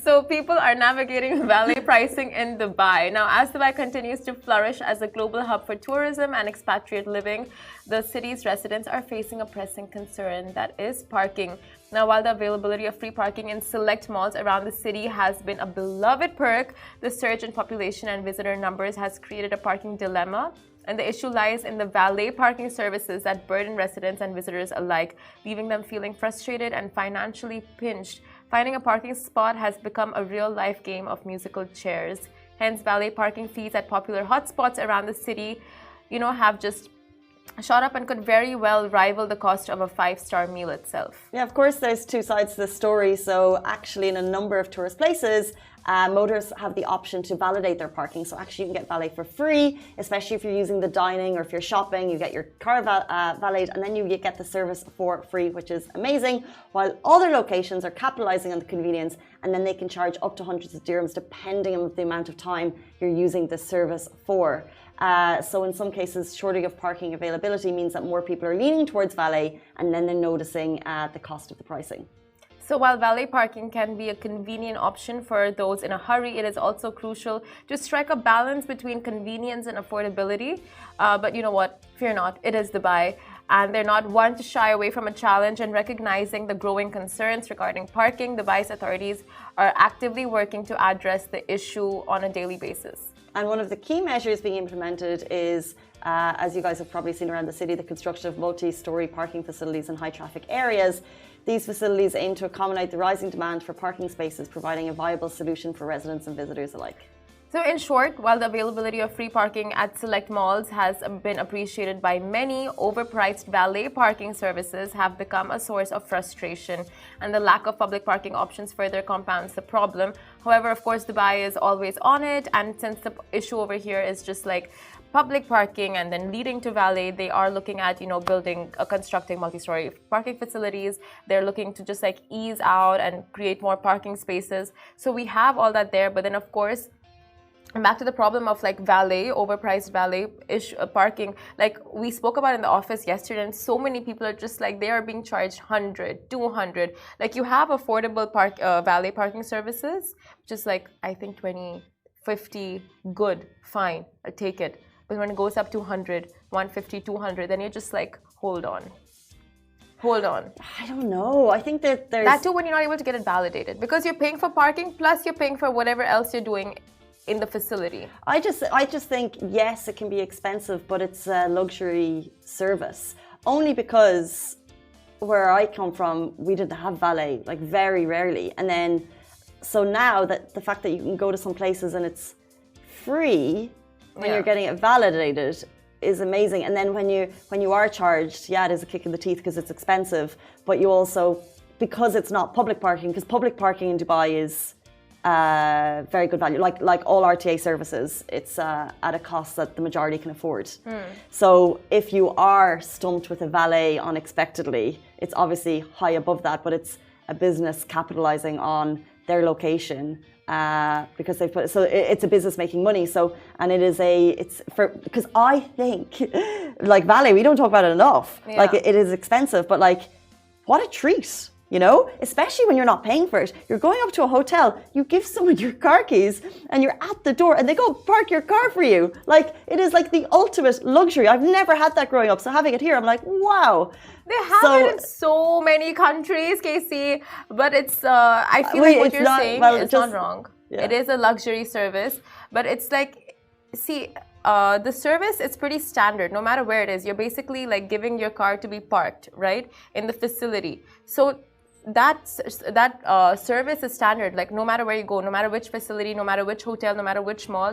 So people are navigating valet pricing in Dubai. Now, as Dubai continues to flourish as a global hub for tourism and expatriate living, the city's residents are facing a pressing concern, that is parking. Now, while the availability of free parking in select malls around the city has been a beloved perk, the surge in population and visitor numbers has created a parking dilemma. And the issue lies in the valet parking services that burden residents and visitors alike, leaving them feeling frustrated and financially pinched. Finding a parking spot has become a real-life game of musical chairs. Hence, valet parking fees at popular hotspots around the city, have just shot up and could very well rival the cost of a five-star meal itself. Yeah, of course, there's two sides to the story. So actually, in a number of tourist places, motorists have the option to validate their parking. So actually, you can get valet for free, especially if you're using the dining or if you're shopping, you get your car valeted and then you get the service for free, which is amazing. While other locations are capitalizing on the convenience, and then they can charge up to hundreds of dirhams depending on the amount of time you're using the service for. So in some cases, shortage of parking availability means that more people are leaning towards valet, and then they're noticing the cost of the pricing. So while valet parking can be a convenient option for those in a hurry, it is also crucial to strike a balance between convenience and affordability. But you know what? Fear not, it is Dubai. And they're not one to shy away from a challenge, and recognizing the growing concerns regarding parking, Dubai's authorities are actively working to address the issue on a daily basis. And one of the key measures being implemented is, as you guys have probably seen around the city, the construction of multi-storey parking facilities in high-traffic areas. These facilities aim to accommodate the rising demand for parking spaces, providing a viable solution for residents and visitors alike. So in short, while the availability of free parking at select malls has been appreciated by many, overpriced valet parking services have become a source of frustration, and the lack of public parking options further compounds the problem. However, of course, Dubai is always on it, and since the issue over here is just like public parking and then leading to valet, they are looking at, constructing multi-story parking facilities. They're looking to just like ease out and create more parking spaces. So we have all that there, but then of course, and back to the problem of like valet, overpriced valet parking, like we spoke about in the office yesterday, and so many people are just like, they are being charged 100, 200. Like you have affordable valet parking services, which is like, I think 20, 50, good, fine, I'll take it. But when it goes up to 100, 150, 200, then you're just like, hold on. I don't know. I think that there's... That too when you're not able to get it validated. Because you're paying for parking, plus you're paying for whatever else you're doing in the facility. I just think, yes, it can be expensive, but it's a luxury service. Only because where I come from, we didn't have valet, like very rarely. And then, so now that the fact that you can go to some places and it's free when you're getting it validated is amazing. And then when you are charged, yeah, it is a kick in the teeth because it's expensive, but you also, because it's not public parking, because public parking in Dubai is very good value, like all RTA services, it's at a cost that the majority can afford. So if you are stumped with a valet unexpectedly, it's obviously high above that, but it's a business capitalizing on their location because they've put, so it's a business making money. So, and because I think like valet, we don't talk about it enough. Yeah. Like it is expensive, but like what a treat. Especially when you're not paying for it. You're going up to a hotel, you give someone your car keys and you're at the door and they go park your car for you. Like, it is like the ultimate luxury. I've never had that growing up. So having it here, I'm like, wow. They have it in so many countries, Casey. But it's, I feel like what you're saying is not wrong. Yeah. It is a luxury service. But it's like, see, the service is pretty standard no matter where it is. You're basically like giving your car to be parked, right, in the facility. So that service is standard, like no matter where you go, no matter which facility, no matter which hotel, no matter which mall,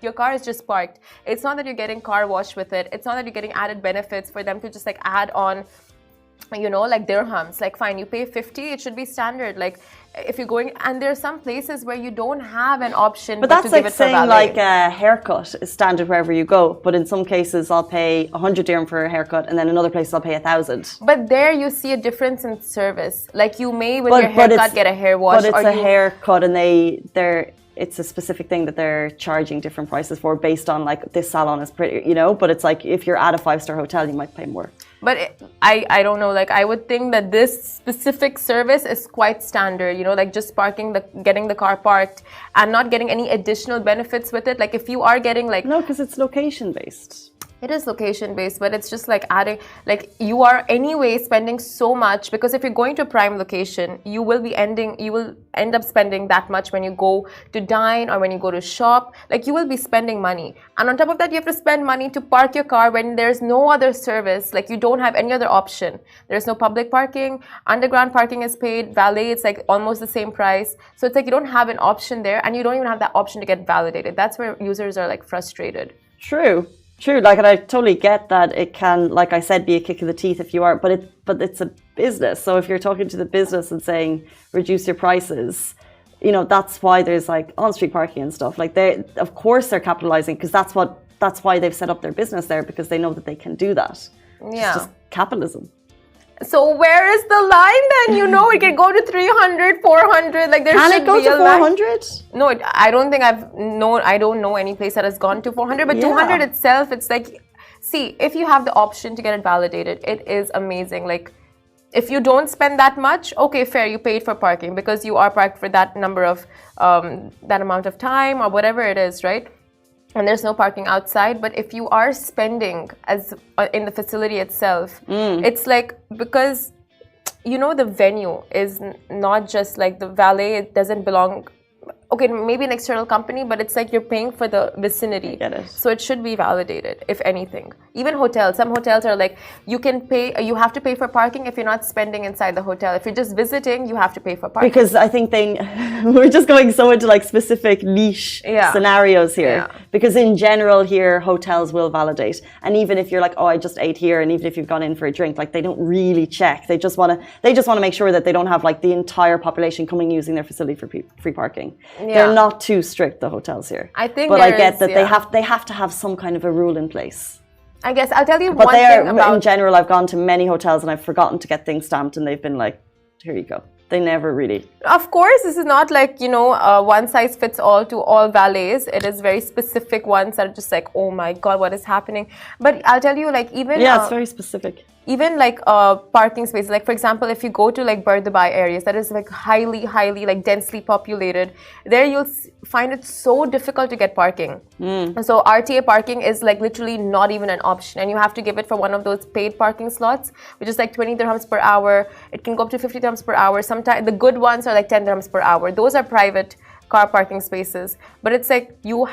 your car is just parked. It's not that you're getting car wash with it. It's not that you're getting added benefits for them to just like add on, like dirhams. Like fine, you pay 50, it should be standard. Like if you're going, and there are some places where you don't have an option, but that's like saying like a haircut is standard wherever you go. But in some cases, I'll pay 100 dirham for a haircut, and then in other places I'll pay 1,000. But there you see a difference in service. Like you may with your haircut get a hair wash, but it's a haircut, and it's a specific thing that they're charging different prices for based on like this salon is pretty, But it's like if you're at a 5-star hotel, you might pay more. But I don't know, like I would think that this specific service is quite standard, you know, like just getting the car parked and not getting any additional benefits with it. Like if you are getting like... No, because it's location based. It is location based, but it's just like adding, like you are anyway spending so much, because if you're going to a prime location, you will end up spending that much when you go to dine or when you go to shop. Like you will be spending money, and on top of that you have to spend money to park your car when there's no other service. Like you don't have any other option. There's no public parking, underground parking is paid, valet it's like almost the same price. So it's like you don't have an option there, and you don't even have that option to get validated. That's where users are like frustrated. True, like, and I totally get that it can, like I said, be a kick of the teeth if you are, but it's a business. So if you're talking to the business and saying reduce your prices, you know, that's why there's like on-street parking and stuff. Like of course they're capitalizing, because that's why they've set up their business there, because they know that they can do that. Yeah, it's just capitalism. So where is the line then? You know, it can go to 300, 400. Like there can should it go be to 400? No, I don't think I don't know any place that has gone to 400. But 200 itself, it's like, see, if you have the option to get it validated, it is amazing. Like, if you don't spend that much, okay, fair, you paid for parking because you are parked for that number of that amount of time or whatever it is, right? And there's no parking outside. But if you are spending as in the facility itself, it's like, because you know the venue is not just like the valet, it doesn't belong, okay, maybe an external company, but it's like you're paying for the vicinity. Get it. So it should be validated, if anything. Even hotels, some hotels are like, you have to pay for parking if you're not spending inside the hotel. If you're just visiting, you have to pay for parking. Because I think we're just going so into like specific niche scenarios here. Yeah. Because in general here, hotels will validate. And even if you're like, oh, I just ate here, and even if you've gone in for a drink, like they don't really check. They just want to make sure that they don't have like the entire population coming using their facility for free parking. Yeah. They're not too strict, the hotels here. I think, but I get that they have to have some kind of a rule in place. I guess I'll tell you but one thing about. In general, I've gone to many hotels and I've forgotten to get things stamped, and they've been like, "Here you go." They never really. Of course, this is not like, you know, one size fits all to all valets. It is very specific ones that are just like, oh my God, what is happening? But I'll tell you, like, even it's very specific. Even like parking spaces, like for example, if you go to like Lovin Dubai areas that is like highly like densely populated, there you'll find it so difficult to get parking. And so RTA parking is like literally not even an option, and you have to give it for one of those paid parking slots, which is like 20 dirhams per hour. It can go up to 50 dirhams per hour. Sometimes the good ones are like 10 dirhams per hour. Those are private car parking spaces, but it's like you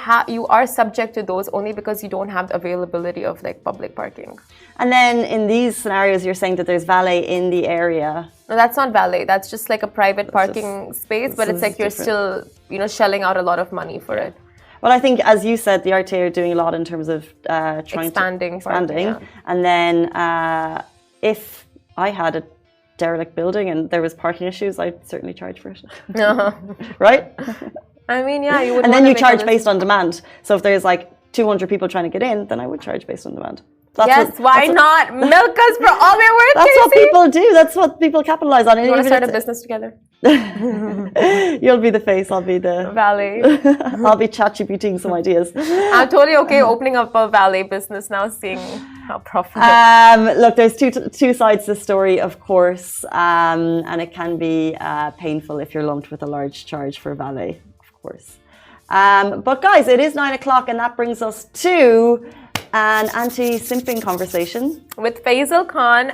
are subject to those only because you don't have the availability of like public parking. And then in these scenarios, you're saying that there's valet in the area. No, that's not valet. That's just like a private parking space, but it's like you're still, you know, shelling out a lot of money for it. Well, I think, as you said, the RTA are doing a lot in terms of expanding. And then if I had a derelict building and there was parking issues, I'd certainly charge for it. Right? I mean, yeah, you would. And then you charge based on demand. So if there's like 200 people trying to get in, then I would charge based on demand. Why not? Milk us for all we're worth. That's what people do. That's what people capitalize on. You want to start a business together? You'll be the face. I'll be the valet. I'll be ChatGPTing some ideas. I'm totally okay opening up a valet business now, seeing how profitable. Look, there's two sides to the story, of course, and it can be painful if you're lumped with a large charge for valet, of course. But guys, it is 9 o'clock, and that brings us to an anti-simping conversation with Faisal Khan.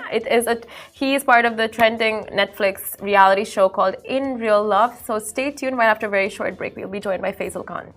He is part of the trending Netflix reality show called In Real Love. So stay tuned. Right after a very short break, we'll be joined by Faisal Khan.